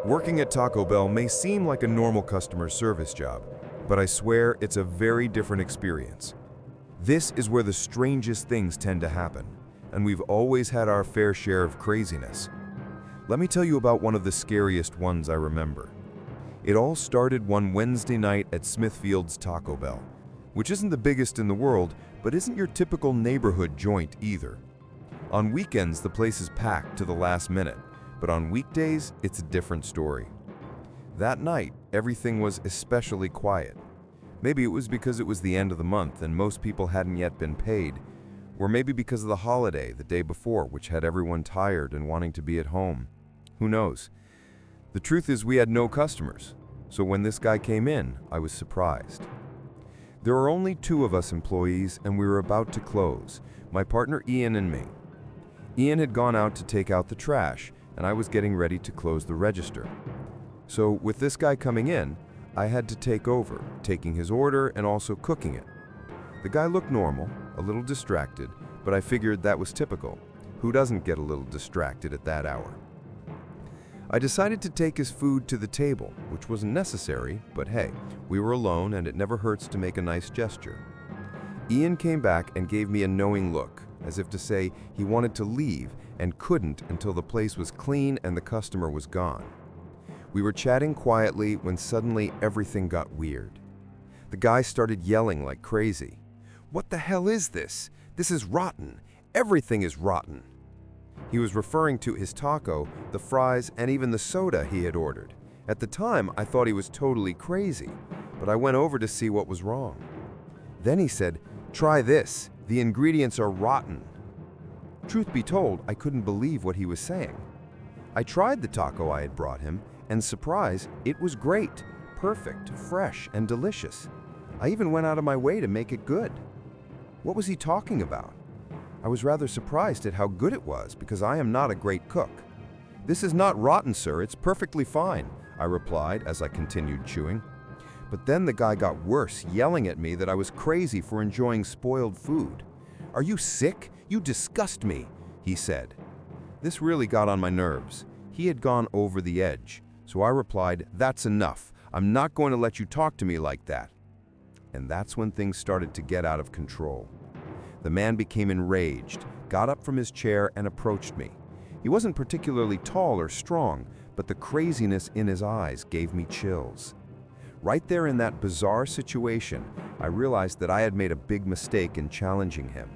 Working at Taco Bell may seem like a normal customer service job, but I swear it's a very different experience. This is where the strangest things tend to happen, and we've always had our fair share of craziness. Let me tell you about one of the scariest ones I remember. It all started one Wednesday night at Smithfield's Taco Bell, which isn't the biggest in the world, but isn't your typical neighborhood joint either. On weekends, the place is packed to the last minute, but on weekdays, it's a different story. That night, everything was especially quiet. Maybe it was because it was the end of the month and most people hadn't yet been paid, or maybe because of the holiday the day before, which had everyone tired and wanting to be at home. Who knows? The truth is we had no customers, so when this guy came in, I was surprised. There were only 2 of us employees and we were about to close, my partner Ian and me. Ian had gone out to take out the trash, and I was getting ready to close the register. So with this guy coming in, I had to take over, taking his order and also cooking it. The guy looked normal, a little distracted, but I figured that was typical. Who doesn't get a little distracted at that hour? I decided to take his food to the table, which wasn't necessary, but hey, we were alone and it never hurts to make a nice gesture. Ian came back and gave me a knowing look, as if to say he wanted to leave and couldn't until the place was clean and the customer was gone. We were chatting quietly when suddenly everything got weird. The guy started yelling like crazy. "What the hell is this? This is rotten. Everything is rotten." He was referring to his taco, the fries, and even the soda he had ordered. At the time, I thought he was totally crazy, but I went over to see what was wrong. Then he said, "Try this. The ingredients are rotten." Truth be told, I couldn't believe what he was saying. I tried the taco I had brought him, and surprise, it was great, perfect, fresh, and delicious. I even went out of my way to make it good. What was he talking about? I was rather surprised at how good it was because I am not a great cook. "This is not rotten, sir, it's perfectly fine," I replied as I continued chewing. But then the guy got worse, yelling at me that I was crazy for enjoying spoiled food. "Are you sick? You disgust me," he said. This really got on my nerves. He had gone over the edge, so I replied, "That's enough. I'm not going to let you talk to me like that." And that's when things started to get out of control. The man became enraged, got up from his chair and approached me. He wasn't particularly tall or strong, but the craziness in his eyes gave me chills. Right there in that bizarre situation, I realized that I had made a big mistake in challenging him.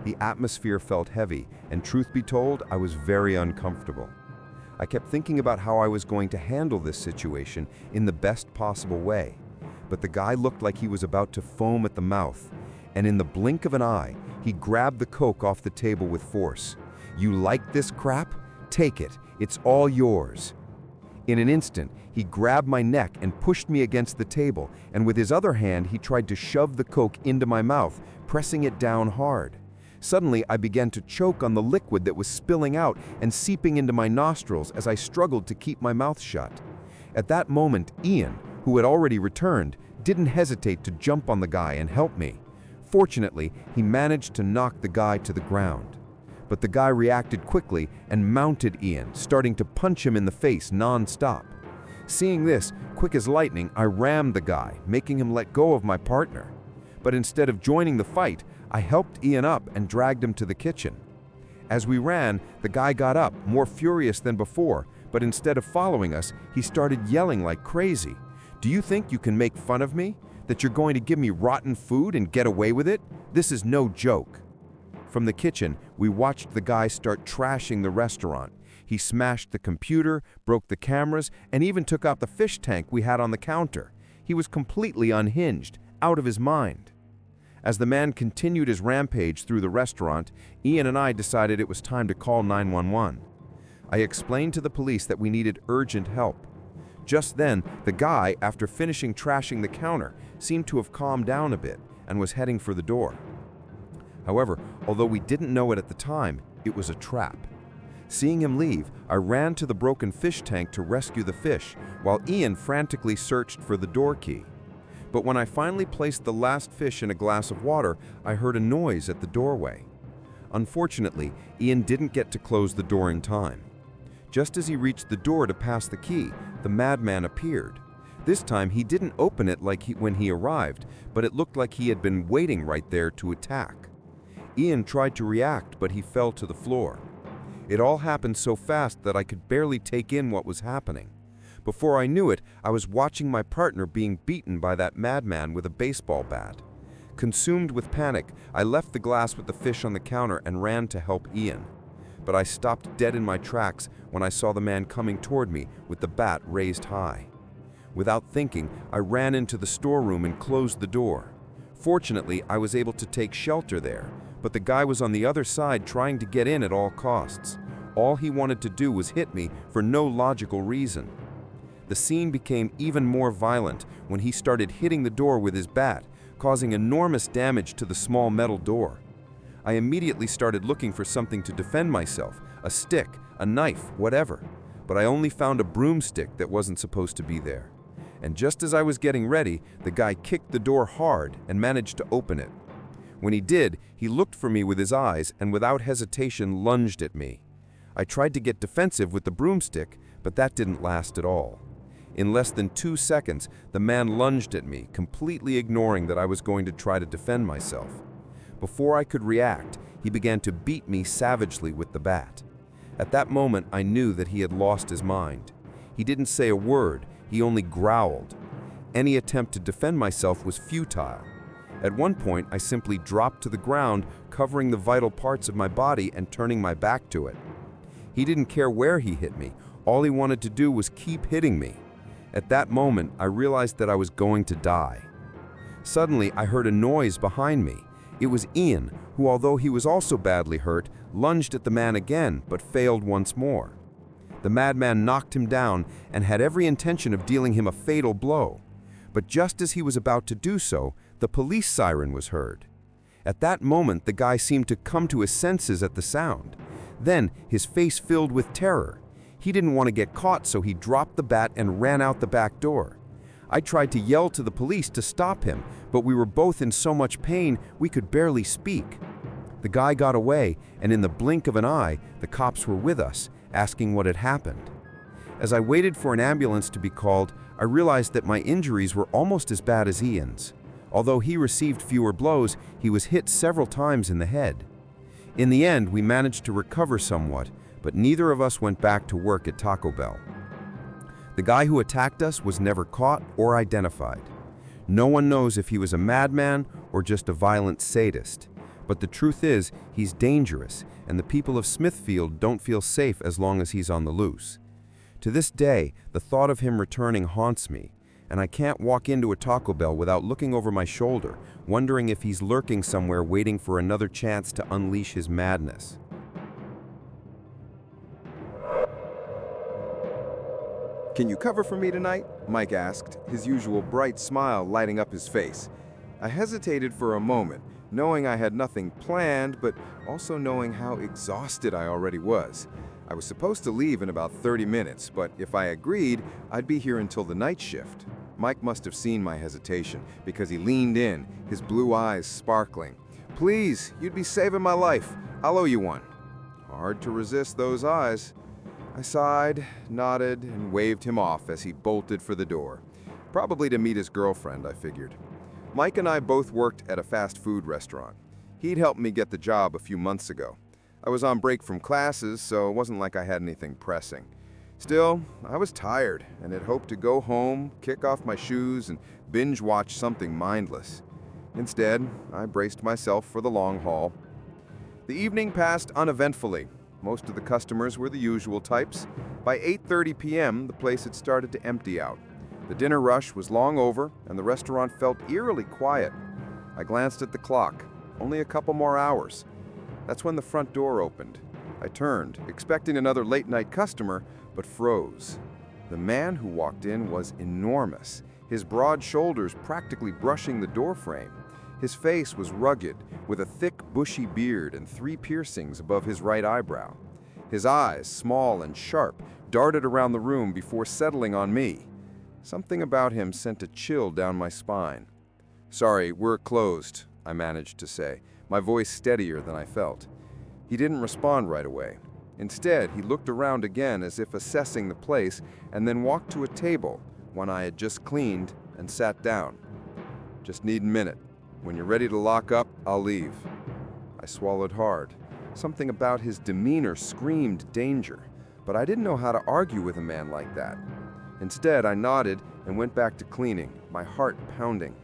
The atmosphere felt heavy, and truth be told, I was very uncomfortable. I kept thinking about how I was going to handle this situation in the best possible way. But the guy looked like he was about to foam at the mouth, and in the blink of an eye, he grabbed the Coke off the table with force. "You like this crap? Take it. It's all yours." In an instant, he grabbed my neck and pushed me against the table, and with his other hand, he tried to shove the Coke into my mouth, pressing it down hard. Suddenly, I began to choke on the liquid that was spilling out and seeping into my nostrils as I struggled to keep my mouth shut. At that moment, Ian, who had already returned, didn't hesitate to jump on the guy and help me. Fortunately, he managed to knock the guy to the ground. But the guy reacted quickly and mounted Ian, starting to punch him in the face non-stop. Seeing this, quick as lightning, I rammed the guy, making him let go of my partner. But instead of joining the fight, I helped Ian up and dragged him to the kitchen. As we ran, the guy got up, more furious than before, but instead of following us, he started yelling like crazy. "Do you think you can make fun of me? That you're going to give me rotten food and get away with it? This is no joke." From the kitchen, we watched the guy start trashing the restaurant. He smashed the computer, broke the cameras, and even took out the fish tank we had on the counter. He was completely unhinged, out of his mind. As the man continued his rampage through the restaurant, Ian and I decided it was time to call 911. I explained to the police that we needed urgent help. Just then, the guy, after finishing trashing the counter, seemed to have calmed down a bit and was heading for the door. However, although we didn't know it at the time, it was a trap. Seeing him leave, I ran to the broken fish tank to rescue the fish, while Ian frantically searched for the door key. But when I finally placed the last fish in a glass of water, I heard a noise at the doorway. Unfortunately, Ian didn't get to close the door in time. Just as he reached the door to pass the key, the madman appeared. This time he didn't open it like when he arrived, but it looked like he had been waiting right there to attack. Ian tried to react, but he fell to the floor. It all happened so fast that I could barely take in what was happening. Before I knew it, I was watching my partner being beaten by that madman with a baseball bat. Consumed with panic, I left the glass with the fish on the counter and ran to help Ian. But I stopped dead in my tracks when I saw the man coming toward me with the bat raised high. Without thinking, I ran into the storeroom and closed the door. Fortunately, I was able to take shelter there, but the guy was on the other side trying to get in at all costs. All he wanted to do was hit me for no logical reason. The scene became even more violent when he started hitting the door with his bat, causing enormous damage to the small metal door. I immediately started looking for something to defend myself, a stick, a knife, whatever, but I only found a broomstick that wasn't supposed to be there. And just as I was getting ready, the guy kicked the door hard and managed to open it. When he did, he looked for me with his eyes and without hesitation lunged at me. I tried to get defensive with the broomstick, but that didn't last at all. In less than 2 seconds, the man lunged at me, completely ignoring that I was going to try to defend myself. Before I could react, he began to beat me savagely with the bat. At that moment, I knew that he had lost his mind. He didn't say a word, he only growled. Any attempt to defend myself was futile. At one point, I simply dropped to the ground, covering the vital parts of my body and turning my back to it. He didn't care where he hit me. All he wanted to do was keep hitting me. At that moment, I realized that I was going to die. Suddenly, I heard a noise behind me. It was Ian, who, although he was also badly hurt, lunged at the man again, but failed once more. The madman knocked him down and had every intention of dealing him a fatal blow. But just as he was about to do so, the police siren was heard. At that moment, the guy seemed to come to his senses at the sound. Then, his face filled with terror. He didn't want to get caught, so he dropped the bat and ran out the back door. I tried to yell to the police to stop him, but we were both in so much pain we could barely speak. The guy got away, and in the blink of an eye, the cops were with us, asking what had happened. As I waited for an ambulance to be called, I realized that my injuries were almost as bad as Ian's. Although he received fewer blows, he was hit several times in the head. In the end, we managed to recover somewhat, but neither of us went back to work at Taco Bell. The guy who attacked us was never caught or identified. No one knows if he was a madman or just a violent sadist. But the truth is, he's dangerous, and the people of Smithfield don't feel safe as long as he's on the loose. To this day, the thought of him returning haunts me, and I can't walk into a Taco Bell without looking over my shoulder, wondering if he's lurking somewhere waiting for another chance to unleash his madness. "Can you cover for me tonight?" Mike asked, his usual bright smile lighting up his face. I hesitated for a moment, knowing I had nothing planned, but also knowing how exhausted I already was. I was supposed to leave in about 30 minutes, but if I agreed, I'd be here until the night shift. Mike must have seen my hesitation, because he leaned in, his blue eyes sparkling. "Please, you'd be saving my life. I'll owe you one." Hard to resist those eyes. I sighed, nodded, and waved him off as he bolted for the door. Probably to meet his girlfriend, I figured. Mike and I both worked at a fast food restaurant. He'd helped me get the job a few months ago. I was on break from classes, so it wasn't like I had anything pressing. Still, I was tired and had hoped to go home, kick off my shoes, and binge watch something mindless. Instead, I braced myself for the long haul. The evening passed uneventfully. Most of the customers were the usual types. By 8:30 p.m., the place had started to empty out. The dinner rush was long over, and the restaurant felt eerily quiet. I glanced at the clock. Only a couple more hours. That's when the front door opened. I turned, expecting another late-night customer, but froze. The man who walked in was enormous, his broad shoulders practically brushing the doorframe. His face was rugged, with a thick, bushy beard and 3 piercings above his right eyebrow. His eyes, small and sharp, darted around the room before settling on me. Something about him sent a chill down my spine. "Sorry, we're closed," I managed to say, my voice steadier than I felt. He didn't respond right away. Instead, he looked around again as if assessing the place and then walked to a table, one I had just cleaned, and sat down. "Just need a minute. When you're ready to lock up, I'll leave." I swallowed hard. Something about his demeanor screamed danger, but I didn't know how to argue with a man like that. Instead, I nodded and went back to cleaning, my heart pounding.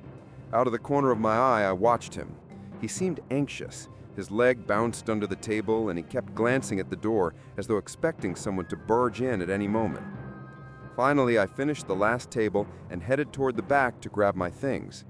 Out of the corner of my eye, I watched him. He seemed anxious. His leg bounced under the table, and he kept glancing at the door as though expecting someone to barge in at any moment. Finally, I finished the last table and headed toward the back to grab my things.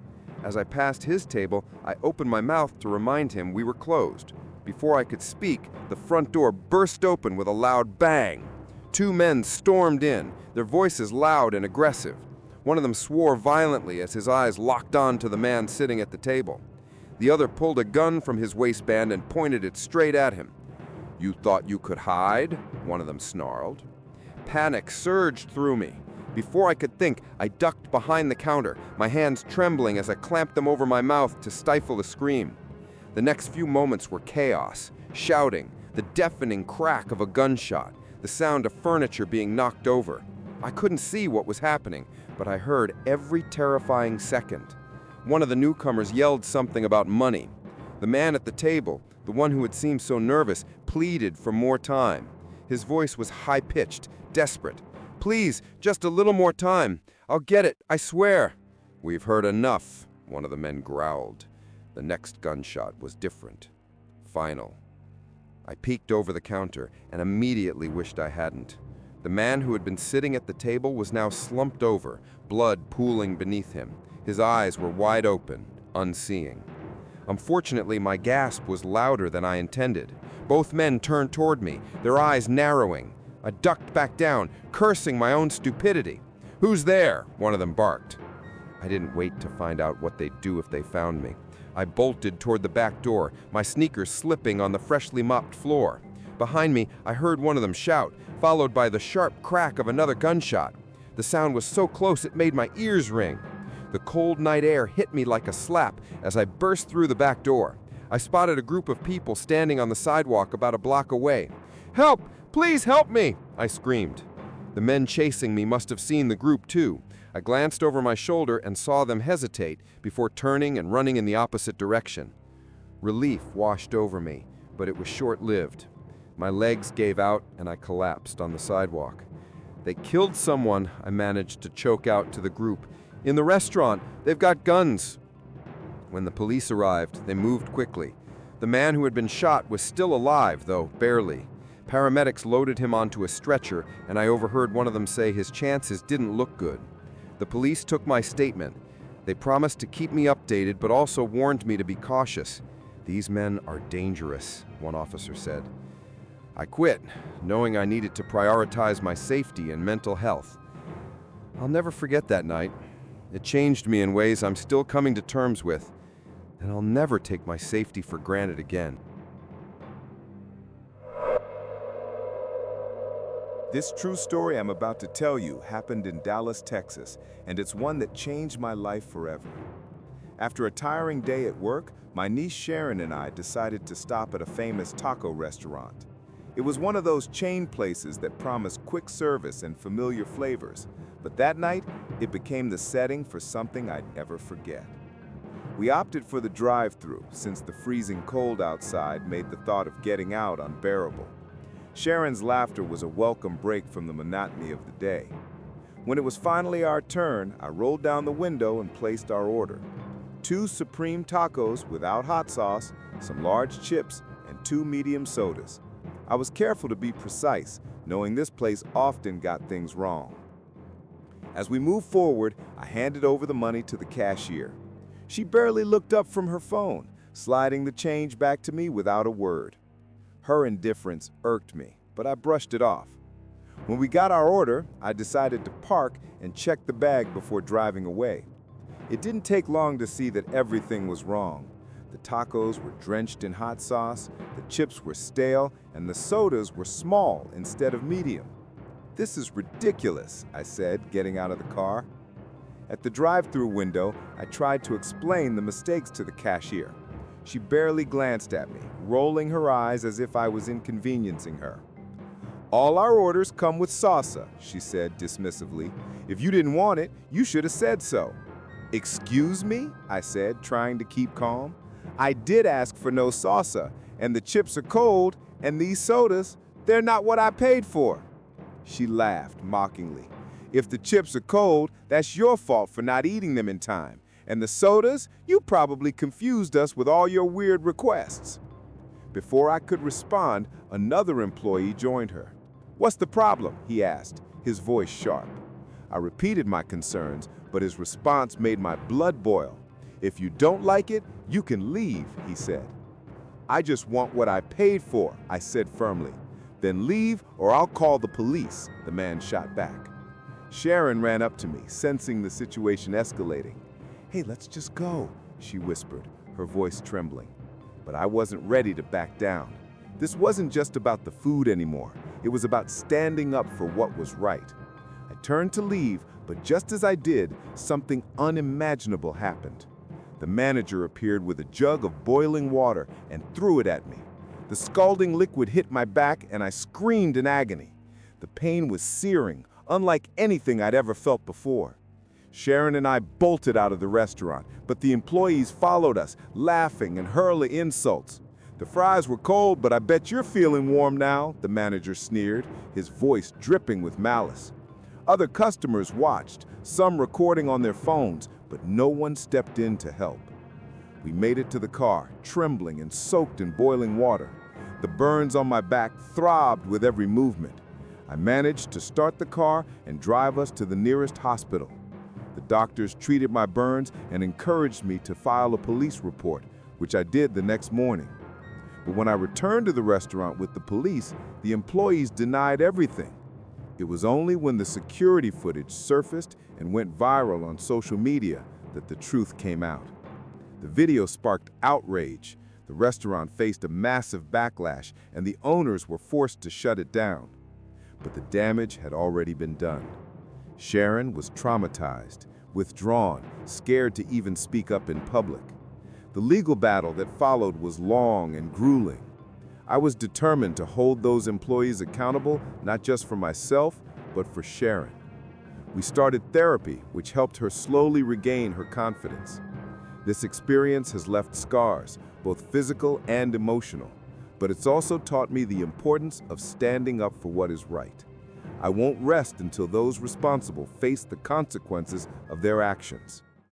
As I passed his table, I opened my mouth to remind him we were closed. Before I could speak, the front door burst open with a loud bang. Two men stormed in, their voices loud and aggressive. One of them swore violently as his eyes locked on to the man sitting at the table. The other pulled a gun from his waistband and pointed it straight at him. "You thought you could hide?" one of them snarled. Panic surged through me. Before I could think, I ducked behind the counter, my hands trembling as I clamped them over my mouth to stifle a scream. The next few moments were chaos, shouting, the deafening crack of a gunshot, the sound of furniture being knocked over. I couldn't see what was happening, but I heard every terrifying second. One of the newcomers yelled something about money. The man at the table, the one who had seemed so nervous, pleaded for more time. His voice was high-pitched, desperate. "Please, just a little more time. I'll get it, I swear." "We've heard enough," one of the men growled. The next gunshot was different. Final. I peeked over the counter and immediately wished I hadn't. The man who had been sitting at the table was now slumped over, blood pooling beneath him. His eyes were wide open, unseeing. Unfortunately, my gasp was louder than I intended. Both men turned toward me, their eyes narrowing. I ducked back down, cursing my own stupidity. "Who's there?" one of them barked. I didn't wait to find out what they'd do if they found me. I bolted toward the back door, my sneakers slipping on the freshly mopped floor. Behind me, I heard one of them shout, followed by the sharp crack of another gunshot. The sound was so close it made my ears ring. The cold night air hit me like a slap as I burst through the back door. I spotted a group of people standing on the sidewalk about a block away. "Help! Please help me!" I screamed. The men chasing me must have seen the group too. I glanced over my shoulder and saw them hesitate before turning and running in the opposite direction. Relief washed over me, but it was short-lived. My legs gave out and I collapsed on the sidewalk. "They killed someone," I managed to choke out to the group. "In the restaurant. They've got guns." When the police arrived, they moved quickly. The man who had been shot was still alive, though barely. Paramedics loaded him onto a stretcher, and I overheard one of them say his chances didn't look good. The police took my statement. They promised to keep me updated, but also warned me to be cautious. "These men are dangerous," one officer said. I quit, knowing I needed to prioritize my safety and mental health. I'll never forget that night. It changed me in ways I'm still coming to terms with, and I'll never take my safety for granted again. This true story I'm about to tell you happened in Dallas, Texas, and it's one that changed my life forever. After a tiring day at work, my niece Sharon and I decided to stop at a famous taco restaurant. It was one of those chain places that promise quick service and familiar flavors, but that night, it became the setting for something I'd never forget. We opted for the drive-thru since the freezing cold outside made the thought of getting out unbearable. Sharon's laughter was a welcome break from the monotony of the day. When it was finally our turn, I rolled down the window and placed our order. 2 supreme tacos without hot sauce, some large chips, and 2 medium sodas. I was careful to be precise, knowing this place often got things wrong. As we moved forward, I handed over the money to the cashier. She barely looked up from her phone, sliding the change back to me without a word. Her indifference irked me, but I brushed it off. When we got our order, I decided to park and check the bag before driving away. It didn't take long to see that everything was wrong. The tacos were drenched in hot sauce, the chips were stale, and the sodas were small instead of medium. "This is ridiculous," I said, getting out of the car. At the drive-thru window, I tried to explain the mistakes to the cashier. She barely glanced at me, rolling her eyes as if I was inconveniencing her. "All our orders come with salsa," she said dismissively. "If you didn't want it, you should have said so." "Excuse me?" I said, trying to keep calm. "I did ask for no salsa, and the chips are cold, and these sodas, they're not what I paid for." She laughed mockingly. "If the chips are cold, that's your fault for not eating them in time. And the sodas, you probably confused us with all your weird requests." Before I could respond, another employee joined her. "What's the problem?" he asked, his voice sharp. I repeated my concerns, but his response made my blood boil. "If you don't like it, you can leave," he said. "I just want what I paid for," I said firmly. "Then leave or I'll call the police," the man shot back. Sharon ran up to me, sensing the situation escalating. "Hey, let's just go," she whispered, her voice trembling. But I wasn't ready to back down. This wasn't just about the food anymore. It was about standing up for what was right. I turned to leave, but just as I did, something unimaginable happened. The manager appeared with a jug of boiling water and threw it at me. The scalding liquid hit my back and I screamed in agony. The pain was searing, unlike anything I'd ever felt before. Sharon and I bolted out of the restaurant, but the employees followed us, laughing and hurling insults. "The fries were cold, but I bet you're feeling warm now," the manager sneered, his voice dripping with malice. Other customers watched, some recording on their phones, but no one stepped in to help. We made it to the car, trembling and soaked in boiling water. The burns on my back throbbed with every movement. I managed to start the car and drive us to the nearest hospital. The doctors treated my burns and encouraged me to file a police report, which I did the next morning. But when I returned to the restaurant with the police, the employees denied everything. It was only when the security footage surfaced and went viral on social media that the truth came out. The video sparked outrage. The restaurant faced a massive backlash, and the owners were forced to shut it down. But the damage had already been done. Sharon was traumatized, withdrawn, scared to even speak up in public. The legal battle that followed was long and grueling. I was determined to hold those employees accountable, not just for myself, but for Sharon. We started therapy, which helped her slowly regain her confidence. This experience has left scars, both physical and emotional, but it's also taught me the importance of standing up for what is right. I won't rest until those responsible face the consequences of their actions.